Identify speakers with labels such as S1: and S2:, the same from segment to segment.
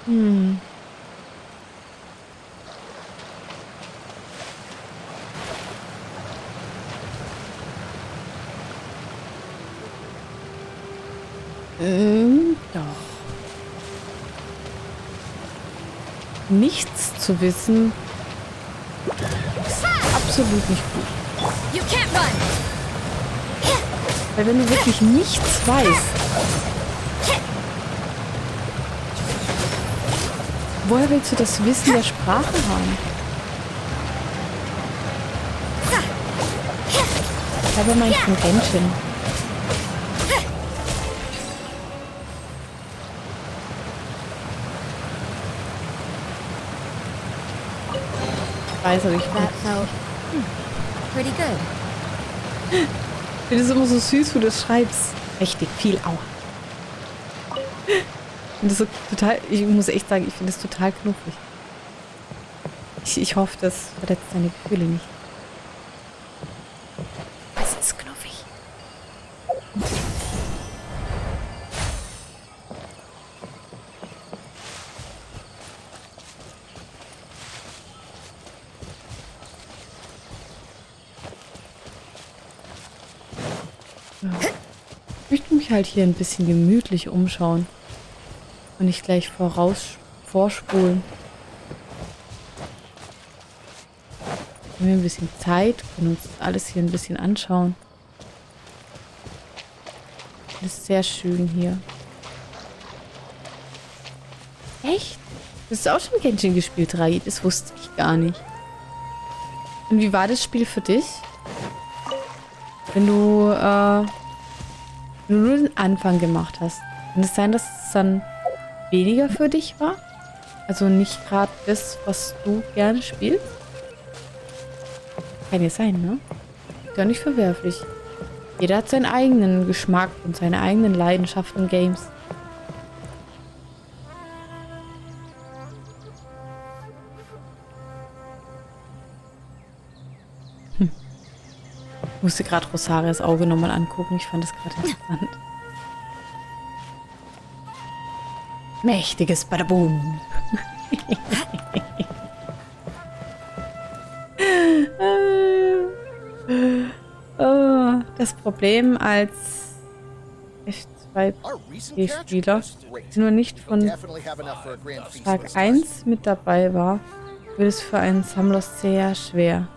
S1: Hm. Doch. Nichts zu wissen. Ist absolut nicht gut. Weil wenn du wirklich nichts weißt, woher willst du das Wissen der Sprache haben? Ich habe mein von Genshin. Ich weiß, aber ich
S2: Pretty good.
S1: Ich finde es immer so süß, wie du das schreibst. Richtig viel auch. Und das so total, ich muss echt sagen, ich finde es total knuffig. Ich hoffe, das verletzt deine Gefühle nicht. Es ist knuffig. Ich möchte mich halt hier ein bisschen gemütlich umschauen. Und nicht gleich vorspulen. Wir haben ein bisschen Zeit, können uns das alles hier ein bisschen anschauen. Das ist sehr schön hier. Echt? Du hast auch schon Genshin gespielt, Rai? Das wusste ich gar nicht. Und wie war das Spiel für dich? Wenn du nur den Anfang gemacht hast. Kann es sein, dass es dann weniger für dich war? Also nicht gerade das, was du gerne spielst? Kann ja sein, ne? Gar nicht verwerflich. Jeder hat seinen eigenen Geschmack und seine eigenen Leidenschaften in Games. Ich musste gerade Rosarias Auge nochmal angucken. Ich fand das gerade interessant. Mächtiges Badaboom. Das Problem als F2P-Spieler, der nur nicht von Tag 1 mit dabei war, wird es für einen Sammler sehr schwer.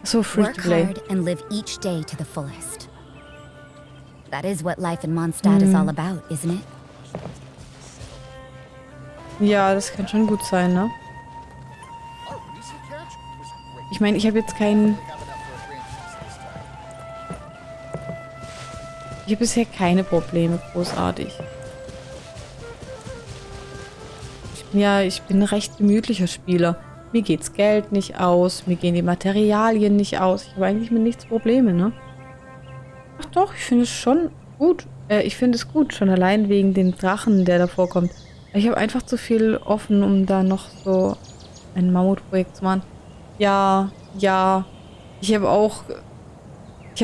S1: So free to play.
S2: Work hard and live each day to the fullest. That is what life in Mondstadt is all about, isn't it?
S1: Ja, das kann schon gut sein, ne? Ich meine, ich habe jetzt keinen... Ich habe bisher keine Probleme, großartig. Ich bin ein recht gemütlicher Spieler. Mir geht's Geld nicht aus, mir gehen die Materialien nicht aus. Ich habe eigentlich mit nichts Probleme, ne? Ach doch, ich finde es schon gut. Ich finde es gut, schon allein wegen dem Drachen, der davor kommt. Ich habe einfach zu viel offen, um da noch so ein Mammutprojekt zu machen. Ja. Ich habe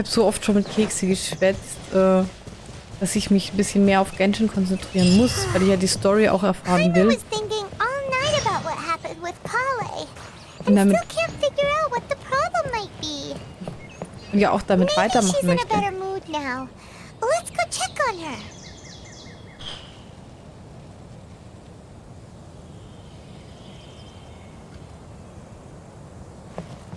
S1: so oft schon mit Keksi geschwätzt, dass ich mich ein bisschen mehr auf Genshin konzentrieren muss, weil ich ja die Story auch erfahren will. Und ja auch damit weitermachen möchte.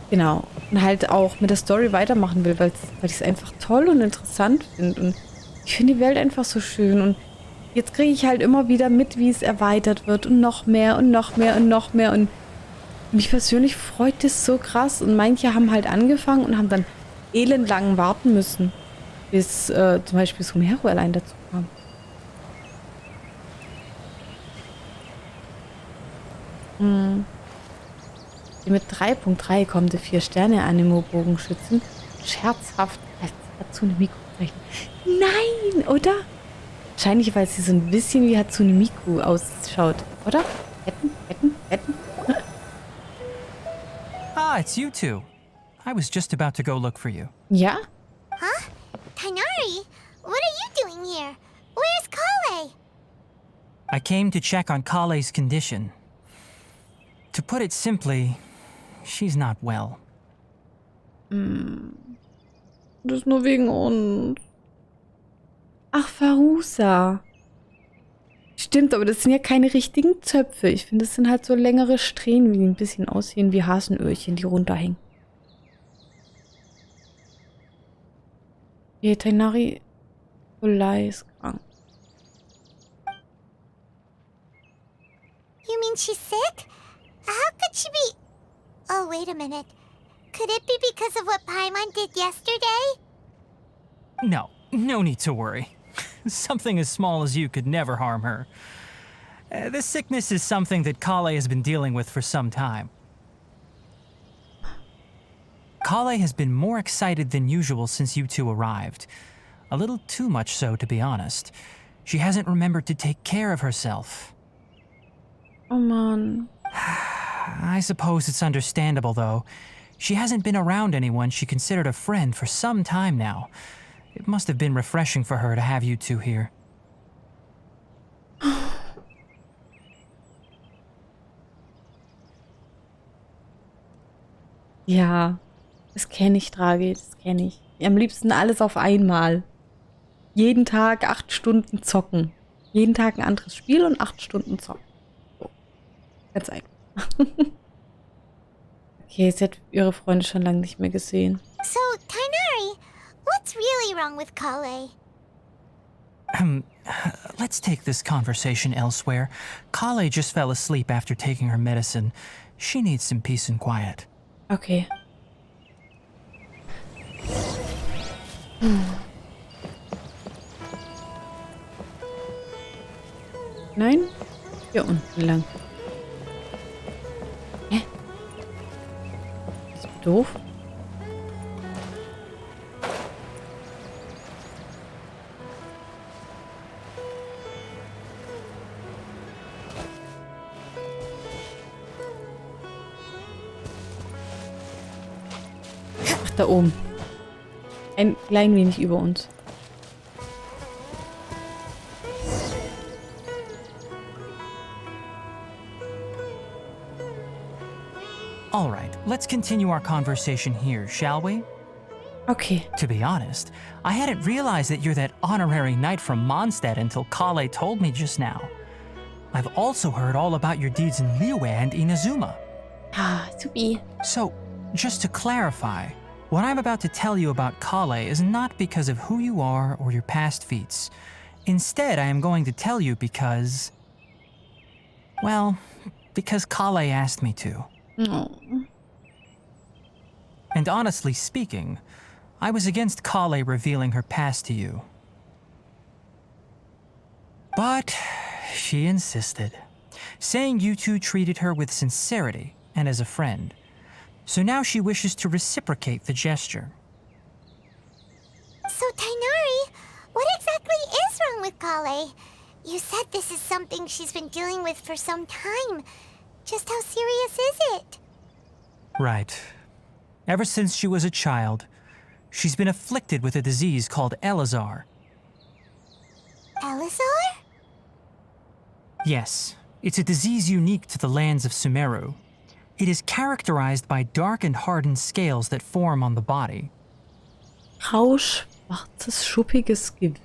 S1: Genau. Und halt auch mit der Story weitermachen will, weil ich es einfach toll und interessant finde. Und ich finde die Welt einfach so schön. Und jetzt kriege ich halt immer wieder mit, wie es erweitert wird. Und noch mehr und noch mehr und noch mehr. Und mich persönlich freut das so krass. Und manche haben halt angefangen und haben dann elendlang warten müssen, bis zum Beispiel Sumero allein dazu kam. Die mit 3.3 kommende 4-Sterne-Animo-Bogenschützen scherzhaft als Hatsune Miku zeichnen. Nein, oder? Wahrscheinlich, weil sie so ein bisschen wie Hatsune Miku ausschaut, oder? Wetten?
S3: Ah, it's you two. I was just about to go look for you.
S1: Ja?
S4: Huh? Tighnari?
S3: what are you doing here? Where's Kale?
S4: I came to check on Kale's condition. To put it simply, she's not well.
S1: Das ist nur wegen uns. Ach, Farusa. Stimmt, aber das sind ja keine richtigen Zöpfe. Ich finde, das sind halt so längere Strähnen, die ein bisschen aussehen wie Hasenöhrchen, die runterhängen. Die Tighnari ist krank.
S3: You mean she's sick? How could she be... Oh, wait a minute. Could it be because of what Paimon did yesterday?
S4: No need to worry. Something as small as you could never harm her. This sickness is something that Kale has been dealing with for some time. Kale has been more excited than usual since you two arrived. A little too much so, to be honest. She hasn't remembered to take care of herself.
S1: Oh Mann.
S4: I suppose it's understandable, though. She hasn't been around anyone she considered a friend for some time now. It must have been refreshing for her to have you two here.
S1: Ja, das kenne ich, Draghi, das kenne ich. Am liebsten alles auf einmal. Jeden Tag 8 Stunden zocken. Jeden Tag ein anderes Spiel und 8 Stunden zocken. So. Ganz einfach. Okay, sie hat ihre Freunde schon lange nicht mehr gesehen.
S3: So, Tighnari, what's really wrong with Kale?
S4: Let's take this conversation elsewhere. Kale just fell asleep after taking her medicine. She needs some peace and quiet.
S1: Okay. Nein? Hier unten lang. Hä? Ist das doof? Ach, da oben. Ein klein wenig über uns.
S4: All right, let's continue our conversation here, shall we?
S1: Okay.
S4: To be honest, I hadn't realized that you're that honorary knight from Mondstadt until Kale told me just now. I've also heard all about your deeds in Liyue and Inazuma.
S1: Ah, supi.
S4: So, just to clarify, what I'm about to tell you about Kale is not because of who you are or your past feats. Instead, I am going to tell you because... well, because Kale asked me to.
S1: Oh.
S4: And honestly speaking, I was against Kale revealing her past to you. But she insisted, saying you two treated her with sincerity and as a friend. So now she wishes to reciprocate the gesture.
S3: So, Tighnari, what exactly is wrong with Kale? You said this is something she's been dealing with for some time. Just how serious is it?
S4: Right. Ever since she was a child, she's been afflicted with a disease called Elazar.
S3: Elazar?
S4: Yes, it's a disease unique to the lands of Sumeru. It is characterized by dark and hardened scales that form on the body.
S1: Grau-schwarzes, schuppiges Gewebe.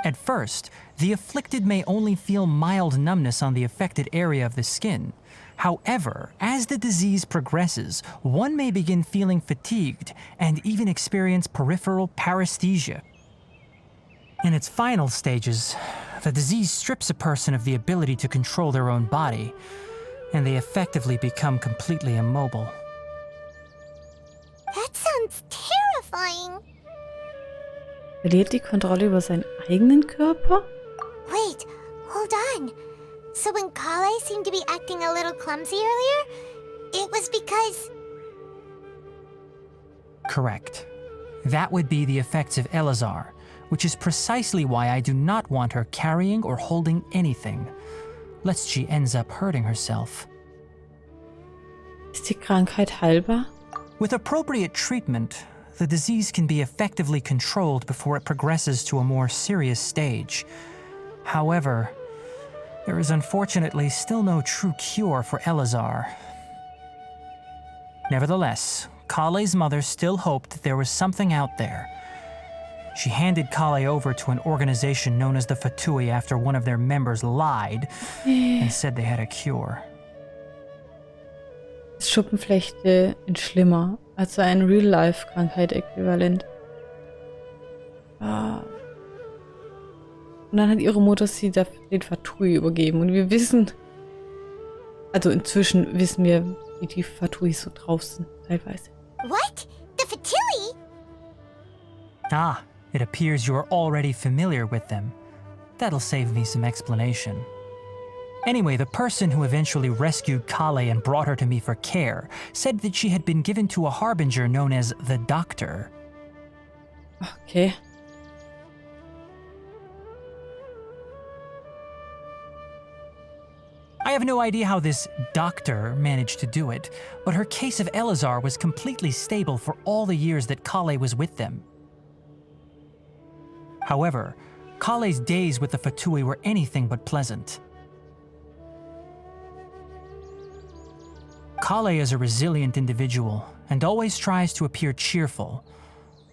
S4: At first, the afflicted may only feel mild numbness on the affected area of the skin. However, as the disease progresses, one may begin feeling fatigued and even experience peripheral paresthesia. In its final stages, the disease strips a person of the ability to control their own body, and they effectively become completely immobile.
S3: That sounds terrifying.
S1: Verliert die Kontrolle über seinen eigenen Körper?
S3: Wait, hold on. So when Kale seemed to be acting a little clumsy earlier, it was because...
S4: Correct. That would be the effects of Elazar, which is precisely why I do not want her carrying or holding anything, lest she ends up hurting herself.
S1: Ist die Krankheit heilbar?
S4: With appropriate treatment, the disease can be effectively controlled before it progresses to a more serious stage. However, there is unfortunately still no true cure for Elazar. Nevertheless, Kale's mother still hoped that there was something out there. She handed Kale over to an organization known as the Fatui after one of their members lied and said they had a cure.
S1: Schuppenflechte in schlimmer, also ein Real-Life-Krankheit-Äquivalent. Ah. Und dann hat ihre Mutter sie den Fatui übergeben. Und wir wissen, also inzwischen wissen wir, wie die Fatuis so drauf sind, teilweise.
S3: What? The Fatui?
S4: Ah, it appears you are already familiar with them. That'll save me some explanation. Anyway, the person who eventually rescued Kale and brought her to me for care said that she had been given to a harbinger known as the Doctor.
S1: Okay.
S4: I have no idea how this doctor managed to do it, but her case of Elazar was completely stable for all the years that Kale was with them. However, Kale's days with the Fatui were anything but pleasant. Kale is a resilient individual and always tries to appear cheerful,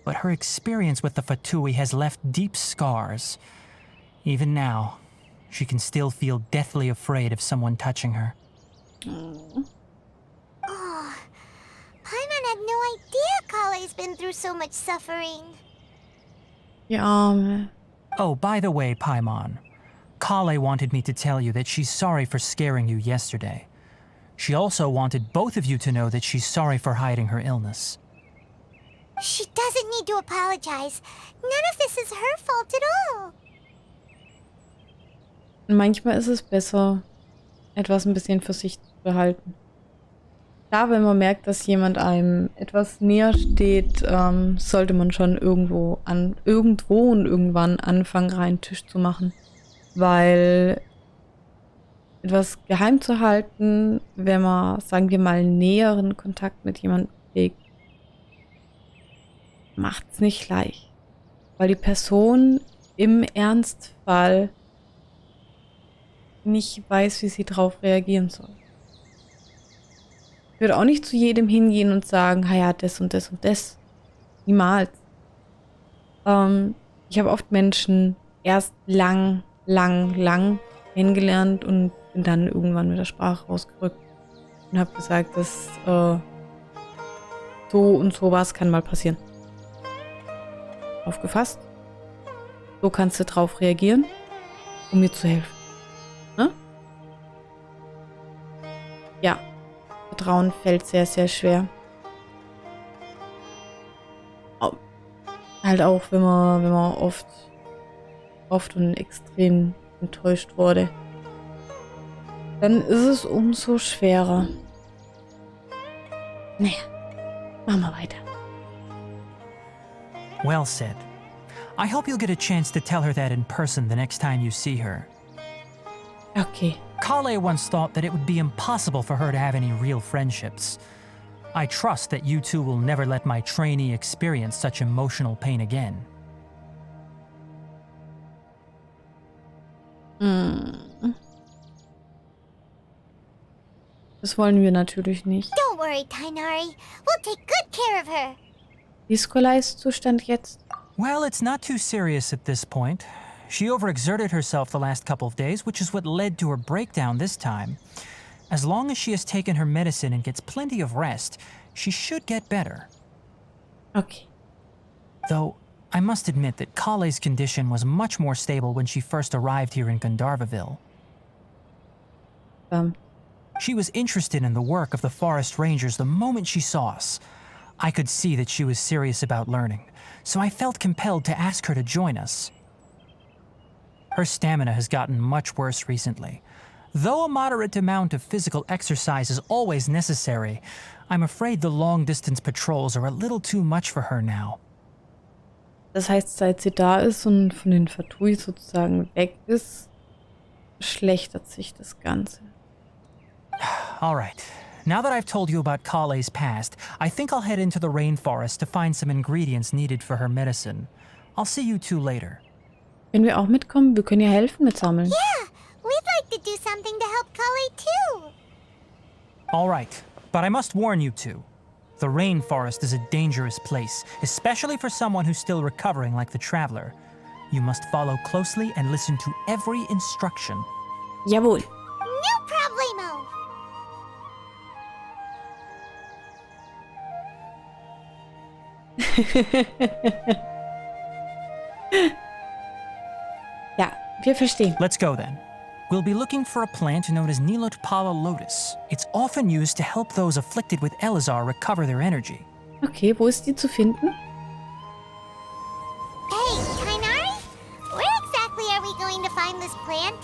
S4: but her experience with the Fatui has left deep scars. Even now, she can still feel deathly afraid of someone touching her.
S3: Oh, Paimon had no idea Kale's been through so much suffering.
S1: Die Arme.
S4: Oh, by the way, Paimon, Kale wanted me to tell you that she's sorry for scaring you yesterday. She also wanted both of you to know that she's sorry for hiding her illness.
S3: She doesn't need to apologize. None of this is her fault at all.
S1: Manchmal ist es besser, etwas ein bisschen für sich zu behalten. Klar, wenn man merkt, dass jemand einem etwas näher steht, sollte man schon irgendwo und irgendwann anfangen, reinen Tisch zu machen. Weil etwas geheim zu halten, wenn man, sagen wir mal, näheren Kontakt mit jemandem pflegt, macht es nicht leicht. Weil die Person im Ernstfall nicht weiß, wie sie darauf reagieren soll. Ich würde auch nicht zu jedem hingehen und sagen, ja, das und das und das. Niemals. Ich habe oft Menschen erst lang kennengelernt und bin dann irgendwann mit der Sprache rausgerückt und habe gesagt, dass so und so was kann mal passieren. Aufgefasst? So kannst du drauf reagieren, um mir zu helfen. Ne? Ja. Vertrauen fällt sehr, sehr schwer. Halt auch, wenn man oft und extrem enttäuscht wurde. Dann ist es umso schwerer. Naja, machen wir weiter.
S4: Well said. I hope you'll get a chance to tell her that in person the next time you see her.
S1: Okay.
S4: Kale once thought that it would be impossible for her to have any real friendships. I trust that you two will never let my trainee experience such emotional pain again.
S1: Das wollen wir natürlich nicht.
S3: Don't worry, Tighnari. We'll take good care of her.
S1: Wie ist Skolais Zustand jetzt?
S4: Well, it's not too serious at this point. She overexerted herself the last couple of days, which is what led to her breakdown this time. As long as she has taken her medicine and gets plenty of rest, she should get better.
S1: Okay.
S4: Though, I must admit that Kale's condition was much more stable when she first arrived here in Gandharvaville. She was interested in the work of the forest rangers the moment she saw us. I could see that she was serious about learning, so I felt compelled to ask her to join us. Her stamina has gotten much worse recently. Though a moderate amount of physical exercise is always necessary, I'm afraid the long-distance patrols are a little too much for her now.
S1: Das heißt, seit sie da ist und von den Fatui sozusagen weg ist, verschlechtert sich das Ganze.
S4: All right, Now that I've told you about Kale's past, I think I'll head into the rainforest to find some ingredients needed for her medicine. I'll see you two later.
S1: Können wir auch mitkommen? Wir können ihr helfen mit Sammeln.
S3: Yeah, we'd like to do something to help Kale too.
S4: All right, but I must warn you two. The rainforest is a dangerous place, especially for someone who's still recovering like the traveler. You must follow closely and listen to every instruction.
S1: Jawohl.
S3: No problemo.
S1: Ja, wir verstehen.
S4: Let's go then. We'll be looking for a plant known as Nilotpala lotus. It's often used to help those afflicted with Elazar recover their energy.
S1: Okay, wo ist die zu finden?
S3: Hey, Tighnari? Where exactly are we going to find this plant?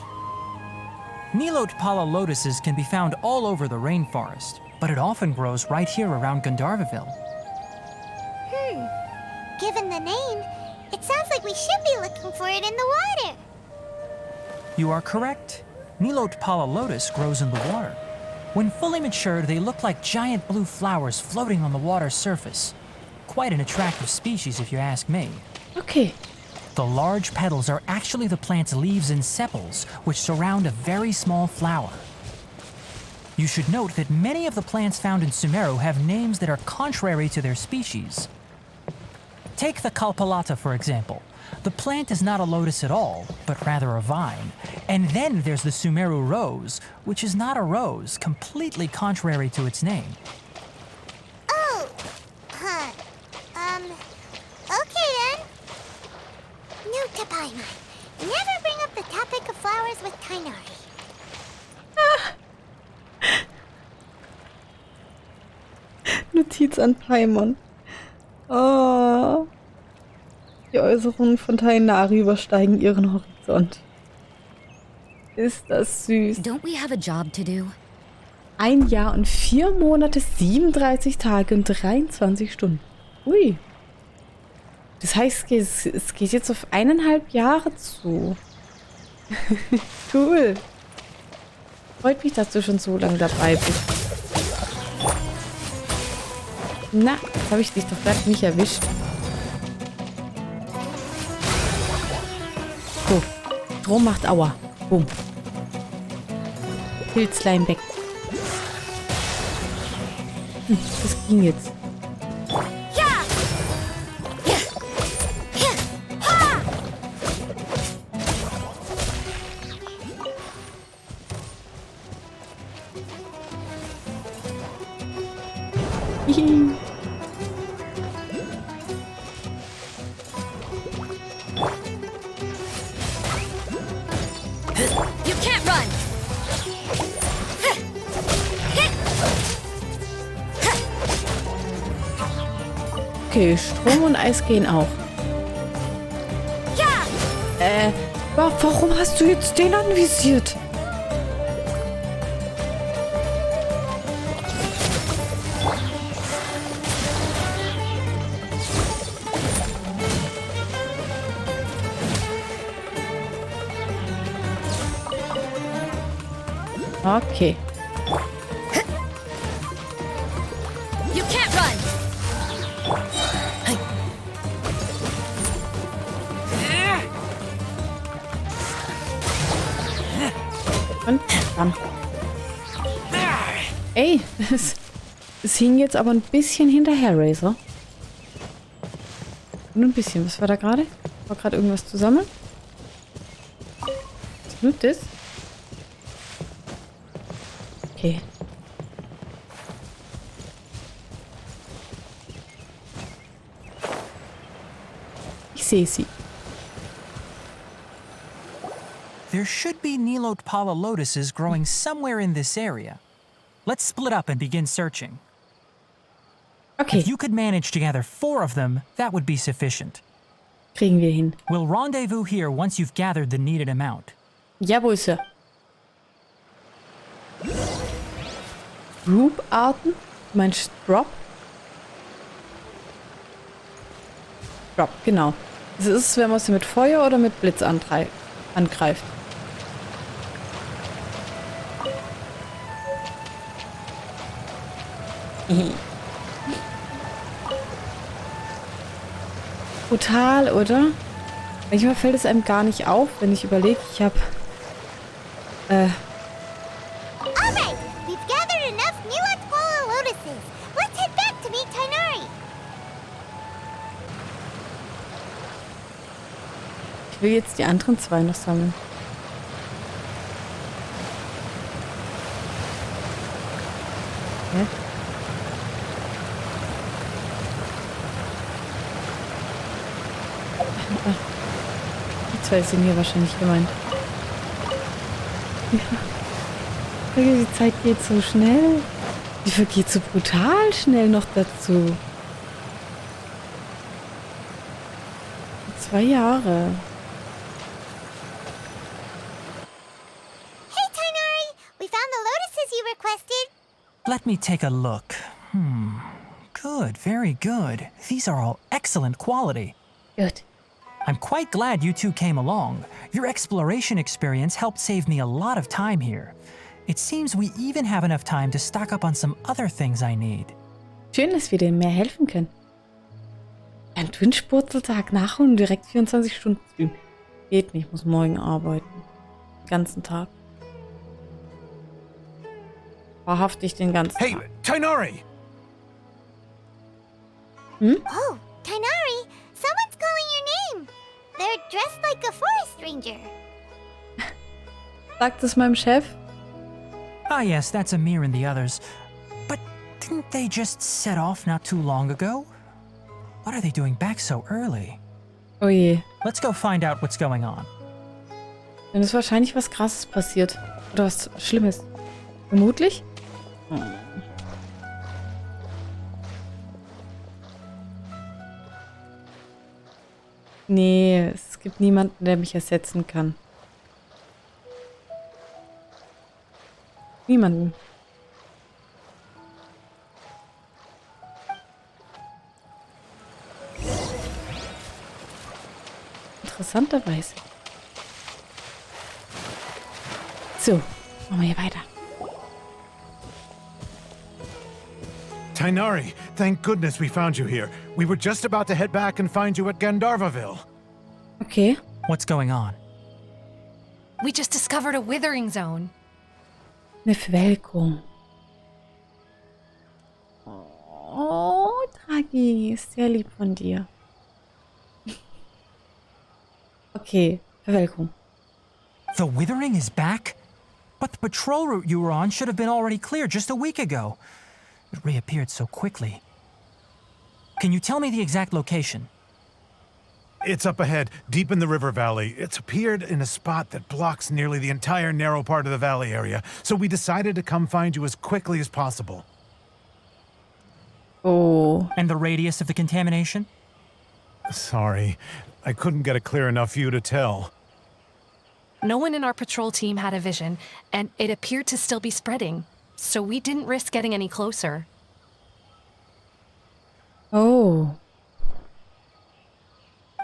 S4: Nilotpala lotuses can be found all over the rainforest, but it often grows right here around Gandharvaville.
S3: Given the name, it sounds like we should be looking for it in the water.
S4: You are correct. Nilotpala lotus grows in the water. When fully matured, they look like giant blue flowers floating on the water's surface. Quite an attractive species, if you ask me.
S1: Okay.
S4: The large petals are actually the plant's leaves and sepals, which surround a very small flower. You should note that many of the plants found in Sumeru have names that are contrary to their species. Take the Kalpalata, for example. The plant is not a lotus at all, but rather a vine. And then there's the Sumeru rose, which is not a rose, completely contrary to its name.
S3: Oh, okay then. Note to Paimon. Never bring up the topic of flowers with Tighnari.
S1: Notiz an Paimon. Oh. Die Äußerungen von Tighnari übersteigen ihren Horizont. Ist das süß.
S2: Don't we have a job to do?
S1: 1 Jahr und 4 Monate, 37 Tage und 23 Stunden. Ui. Das heißt, es geht jetzt auf 1,5 Jahre zu. Cool. Freut mich, dass du schon so lange dabei bist. Na, jetzt habe ich dich doch gerade nicht erwischt. So, Strom macht Aua. Bumm. Pilzlein weg. Das ging jetzt. Hihi.
S2: You can't run!
S1: Okay, Strom und Eis gehen auch. Warum hast du jetzt den anvisiert? Okay.
S2: You can't run!
S1: Und bam. Ey, es hing jetzt aber ein bisschen hinterher, Razor. Nur ein bisschen. Was war da gerade? War gerade irgendwas zusammen? Was wird das? Okay. Ich sehe sie.
S4: There should be Nilotpala lotuses growing somewhere in this area. Let's split up and begin searching.
S1: Okay,
S4: If you could manage to gather 4 of them, that would be sufficient.
S1: kriegen wir hin.
S4: We'll rendezvous here once you've gathered the needed amount.
S1: Jawohl, Sir. Group-Arten? Du meinst Drop? Drop, genau. Das ist, wenn man sie mit Feuer oder mit Blitz angreift. Brutal, oder? Manchmal fällt es einem gar nicht auf, wenn ich überlege, ich habe
S3: Alright, we've gathered enough new Atwala lotuses. Let's head back to meet Tighnari.
S1: Ich will jetzt die anderen 2 noch sammeln. Hä? Die 2 sind hier wahrscheinlich gemeint. Ja. Die Zeit geht so schnell. Die vergeht so brutal schnell noch dazu. 2 Jahre.
S3: Hey, Tighnari, we found the lotuses you requested.
S4: Let me take a look. Good, very good. These are all excellent quality.
S1: Gut.
S4: I'm quite glad you two came along. Your exploration experience helped save me a lot of time here. It seems we even have enough time to stock up on some other things I need.
S1: Schön, dass wir denen mehr helfen können. Ein Twin-Spurzeltag nachholen und direkt 24 Stunden streamen. Geht nicht, ich muss morgen arbeiten. Den ganzen Tag. Wahrhaftig den ganzen
S5: Hey,
S1: Tag.
S5: Tighnari!
S3: Oh, Tighnari, someone's calling your name. They're dressed like a forest ranger.
S1: Sagt es meinem Chef.
S4: Ah yes, that's Amir and the others. But didn't they just set off not too long ago? What are they doing back so early?
S1: Oh je.
S4: Let's go find out what's going on.
S1: Dann ist wahrscheinlich was Krasses passiert. Oder was Schlimmes. Vermutlich. Nee, es gibt niemanden, der mich ersetzen kann. Niemanden. Interessanterweise. So, machen wir hier weiter.
S5: Tighnari, thank goodness we found you here. We were just about to head back and find you at Gandharvaville.
S1: Okay.
S4: What's going on?
S6: We just discovered a withering zone.
S1: Eine Verwelkung. Oh, Draghi, sehr lieb von dir. Okay, Verwelkung.
S4: The withering is back? But the patrol route you were on should have been already clear just a week ago. It reappeared so quickly. Can you tell me the exact location?
S5: It's up ahead, deep in the river valley. It's appeared in a spot that blocks nearly the entire narrow part of the valley area, so we decided to come find you as quickly as possible.
S1: Oh.
S4: And the radius of the contamination?
S5: Sorry, I couldn't get a clear enough view to tell.
S6: No one in our patrol team had a vision, and it appeared to still be spreading, so we didn't risk getting any closer.
S1: Oh.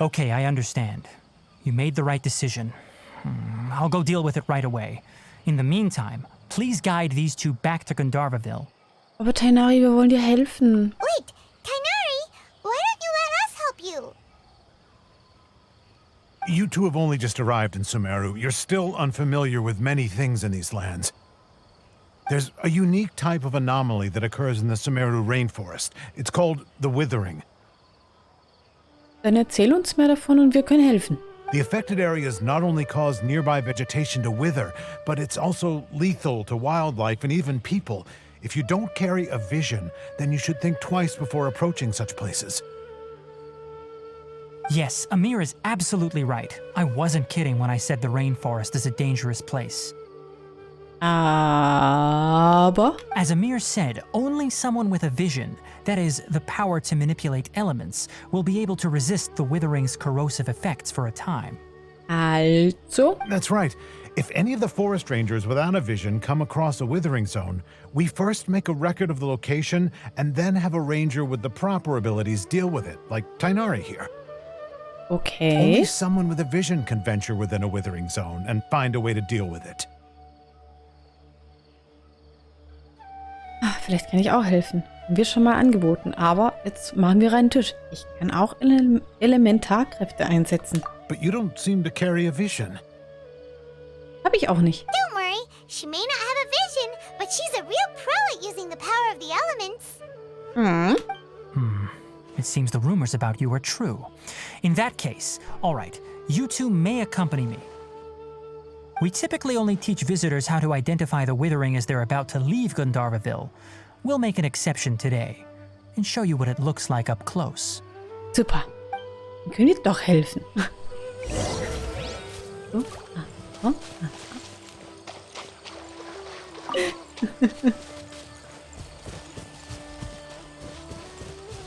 S4: Okay, I understand. You made the right decision. I'll go deal with it right away. In the meantime, please guide these two back to Gandharvaville.
S1: Aber Tighnari, wir wollen dir helfen.
S3: Wait, Tighnari, why don't you let us help you?
S5: You two have only just arrived in Sumeru. You're still unfamiliar with many things in these lands. There's a unique type of anomaly that occurs in the Sumeru rainforest. It's called the withering.
S1: Dann erzähl uns mehr davon und wir können helfen.
S5: The affected areas not only cause nearby vegetation to wither, but it's also lethal to wildlife and even people. If you don't carry a vision, then you should think twice before approaching such places.
S4: Yes, Amir is absolutely right. I wasn't kidding when I said the rainforest is a dangerous place.
S1: Aber
S4: As Amir said, only someone with a vision, that is, the power to manipulate elements, will be able to resist the withering's corrosive effects for a time.
S1: also,
S5: That's right. If any of the forest rangers without a vision come across a withering zone, we first make a record of the location and then have a ranger with the proper abilities deal with it, like Tighnari here.
S1: okay.
S5: Only someone with a vision can venture within a withering zone and find a way to deal with it.
S1: Ah, vielleicht kann ich auch helfen. Haben wir schon mal angeboten, aber jetzt machen wir reinen Tisch. Ich kann auch Elementarkräfte einsetzen.
S5: But you don't seem to carry a vision.
S1: Habe ich auch nicht.
S3: Don't worry, she may not have a vision, but she's a real pro at using the power of the elements.
S4: It seems the rumors about you are true. In that case, all right, you two may accompany me. We typically only teach visitors how to identify the withering as they're about to leave Gandharvaville. We'll make an exception today and show you what it looks like up close.
S1: Super. Dann können die doch helfen. So.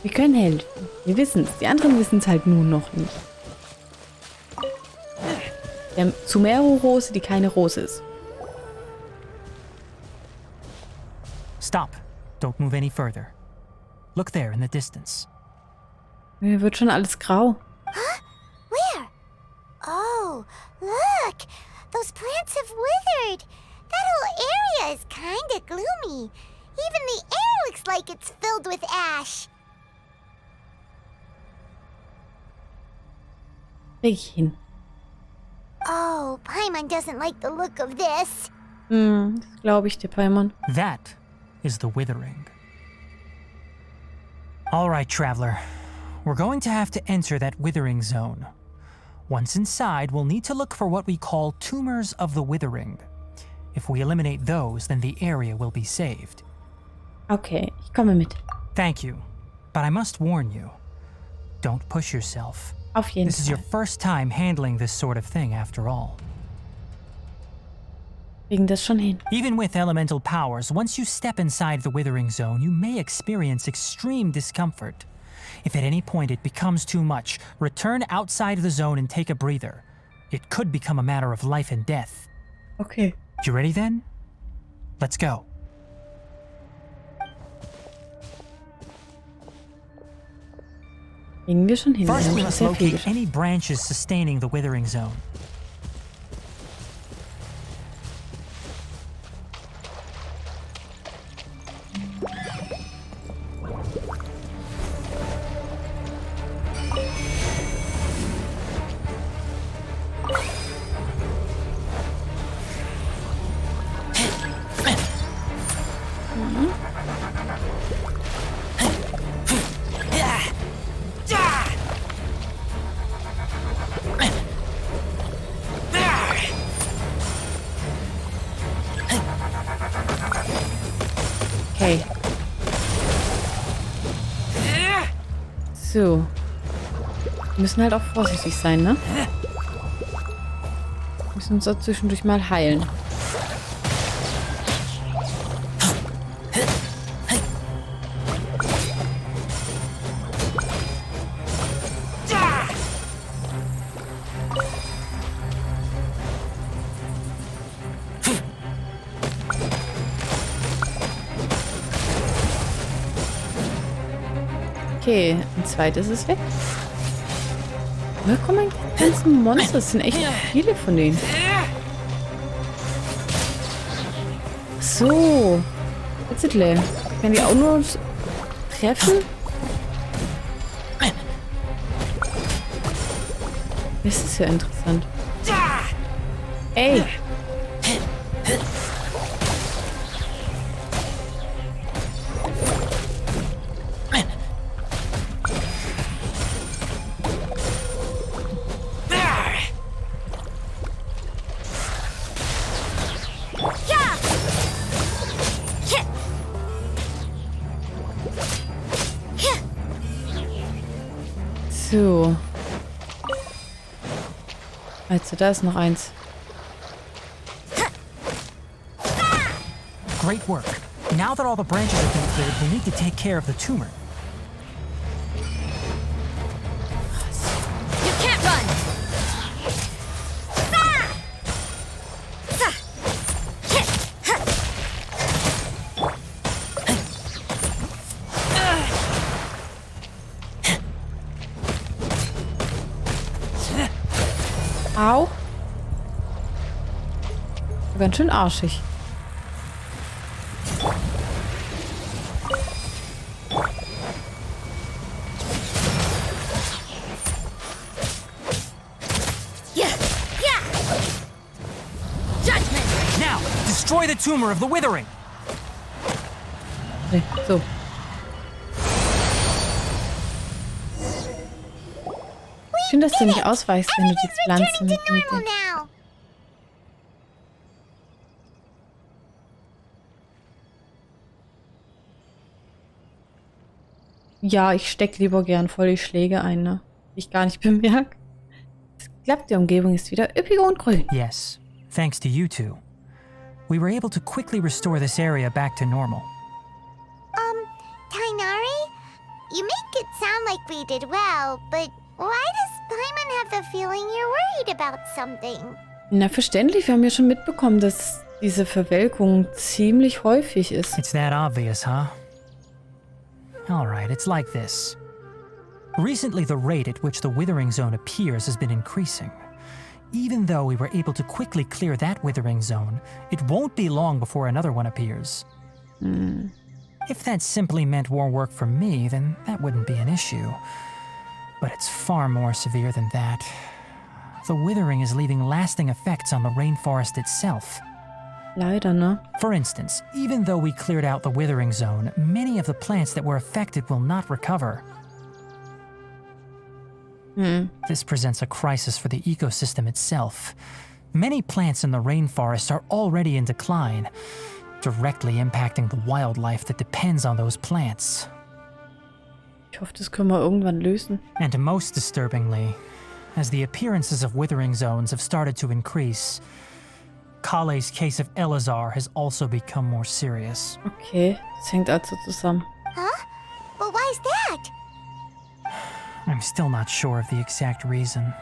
S1: Wir können helfen. Wir wissen es. Die anderen wissen es halt nun noch nicht. Wir haben Sumeru-Rose, die keine Rose ist.
S4: Stop. Don't move any further. Look there in the distance.
S1: Mir wird schon alles grau.
S3: Where? Oh, look! Those plants have withered. That whole area is kinda gloomy. Even the air looks like it's filled with ash.
S1: Krieg ich hin.
S3: Oh, Paimon doesn't like the look of this.
S1: Das glaube ich dir, Paimon.
S4: That is the withering. All right, traveler. We're going to have to enter that withering zone. Once inside, we'll need to look for what we call tumors of the withering. If we eliminate those, then the area will be saved.
S1: Okay, ich komme mit.
S4: Thank you, but I must warn you. Don't push yourself.
S1: Auf jeden
S4: This is your
S1: Fall.
S4: first time handling this sort of thing, after all.
S1: Kriegen das schon hin.
S4: Even with elemental powers, once you step inside the withering zone, you may experience extreme discomfort. If at any point it becomes too much, return outside the zone and take a breather. It could become a matter of life and death.
S1: Okay.
S4: You ready then? Let's go.
S1: Kriegen wir schon hin.
S4: First,
S1: Wir
S4: we
S1: haben
S4: must
S1: sehr viel
S4: locate
S1: geschafft.
S4: any branches sustaining the withering zone.
S1: Okay. So. Wir müssen halt auch vorsichtig sein, ne? Wir müssen uns da zwischendurch mal heilen. Okay, ein zweites ist weg. Woher kommen die ganzen Monster? Es sind echt viele von denen. So. Jetzt ist leer. Kann die auch nur treffen? Das ist ja interessant. Ey! So. Also, da ist noch eins.
S4: Great work. Now that all the branches have been cleared, we need to take care of the tumor.
S2: You can't run!
S1: Au. Ganz schön arschig.
S4: Now, destroy the tumor of the withering.
S1: Nee, so. Schön, dass du nicht ausweichst, wenn du die Pflanzen mit
S3: Normal
S1: dem...
S3: now.
S1: Ja, ich steck lieber gern voll die Schläge ein, ne? Die ich gar nicht bemerke. Es klappt, die Umgebung ist wieder üppig und grün.
S4: Yes, thanks to you two. We were able to quickly restore this area back to normal.
S3: Tighnari? You make it sound like we did well, but why does Paimon have the feeling you're worried about something?
S1: Na, verständlich. Wir haben ja schon mitbekommen, dass diese Verwelkung ziemlich häufig ist.
S4: It's that obvious, huh? Alright, it's like this. Recently, the rate at which the withering zone appears has been increasing. Even though we were able to quickly clear that withering zone, it won't be long before another one appears. If that simply meant more work for me, then that wouldn't be an issue. But it's far more severe than that. The withering is leaving lasting effects on the rainforest itself.
S1: Leider, ne?
S4: For instance, even though we cleared out the withering zone, many of the plants that were affected will not recover. This presents a crisis for the ecosystem itself. Many plants in the rainforest are already in decline, directly impacting the wildlife that depends on those plants.
S1: Ich hoffe, das können wir irgendwann lösen.
S4: And most disturbingly, as the appearances of withering zones have started to increase, Kale's case of Elazar has also become more serious.
S1: Okay, das hängt also zusammen.
S3: Huh? But why's that?
S4: I'm still not sure of the exact reason.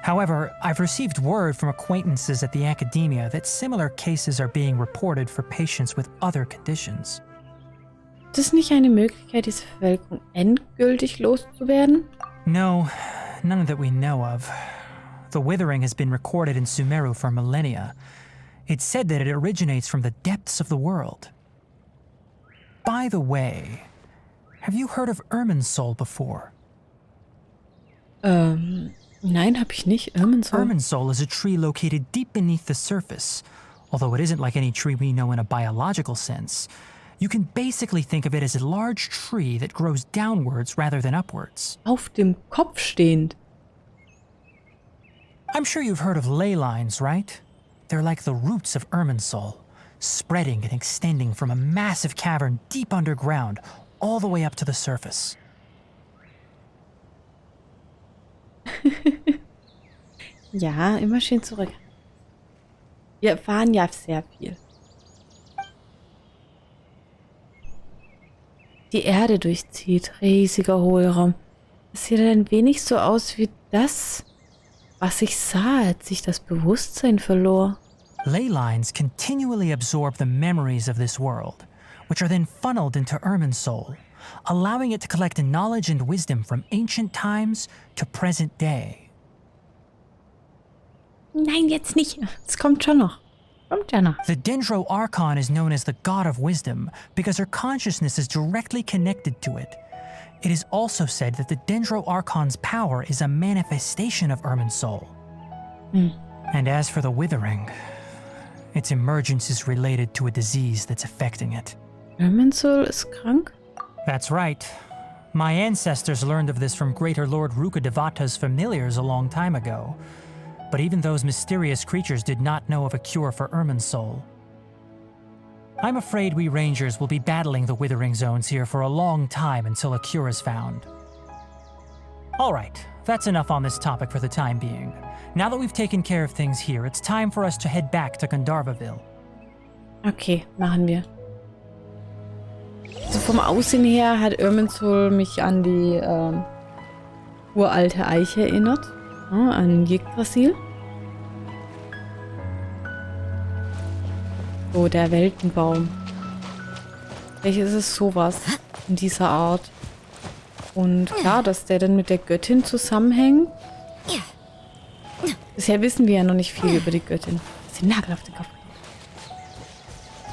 S4: However, I've received word from acquaintances at the academia that similar cases are being reported for patients with other conditions.
S1: Ist es nicht eine Möglichkeit, diese Verwelkung endgültig loszuwerden?
S4: No, none that we know of. The withering has been recorded in Sumeru for millennia. It's said that it originates from the depths of the world. By the way, have you heard of Irminsul before?
S1: Nein, habe ich nicht. Irminsul.
S4: Irminsul is a tree located deep beneath the surface. Although it isn't like any tree we know in a biological sense, you can basically think of it as a large tree that grows downwards rather than upwards.
S1: Auf dem Kopf stehend.
S4: I'm sure you've heard of ley lines, right? They're like the roots of Irminsul, spreading and extending from a massive cavern deep underground all the way up to the surface.
S1: Ja, immer schön zurück. Wir erfahren ja sehr viel. Die Erde durchzieht, riesiger Hohlraum. Es sieht ein wenig so aus wie das, was ich sah, als ich das Bewusstsein verlor.
S4: Ley lines continually absorb the memories of this world, which are then funneled into Irminsul, allowing it to collect knowledge and wisdom from ancient times to present day.
S1: Nein, jetzt nicht. Es kommt schon noch. Kommt ja noch.
S4: The Dendro Archon is known as the God of Wisdom because her consciousness is directly connected to it. It is also said that the Dendro Archon's power is a manifestation of Irminsul. And as for the withering, its emergence is related to a disease that's affecting it.
S1: Irminsul ist krank?
S4: That's right. My ancestors learned of this from Greater Lord Rukkhadevata's familiars a long time ago. But even those mysterious creatures did not know of a cure for Irminsul. I'm afraid we rangers will be battling the withering zones here for a long time until a cure is found. Alright, that's enough on this topic for the time being. Now that we've taken care of things here, it's time for us to head back to Gandharvaville.
S1: Okay, machen wir. So vom Aussehen her hat Irminsul mich an die uralte Eiche erinnert. Ja, an Yggdrasil. So, der Weltenbaum. Vielleicht ist es sowas in dieser Art. Und klar, dass der dann mit der Göttin zusammenhängt. Bisher wissen wir ja noch nicht viel über die Göttin. Ist den Nagel auf den Kopf.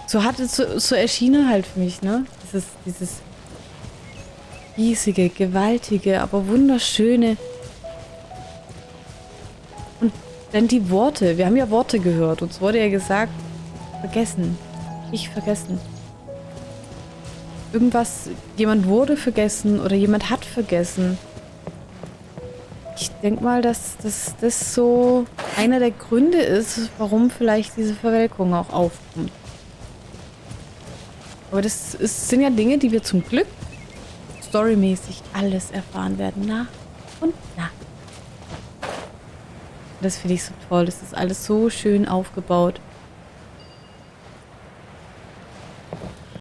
S1: So hat es so erschienen halt für mich, ne? Dieses riesige, gewaltige, aber wunderschöne. Und dann die Worte. Wir haben ja Worte gehört. Uns wurde ja gesagt, vergessen. Ich vergessen. Irgendwas, jemand wurde vergessen oder jemand hat vergessen. Ich denke mal, dass das so einer der Gründe ist, warum vielleicht diese Verwelkung auch aufkommt. Aber sind ja Dinge, die wir zum Glück storymäßig alles erfahren werden. Nach und nach. Das finde ich so toll. Das ist alles so schön aufgebaut.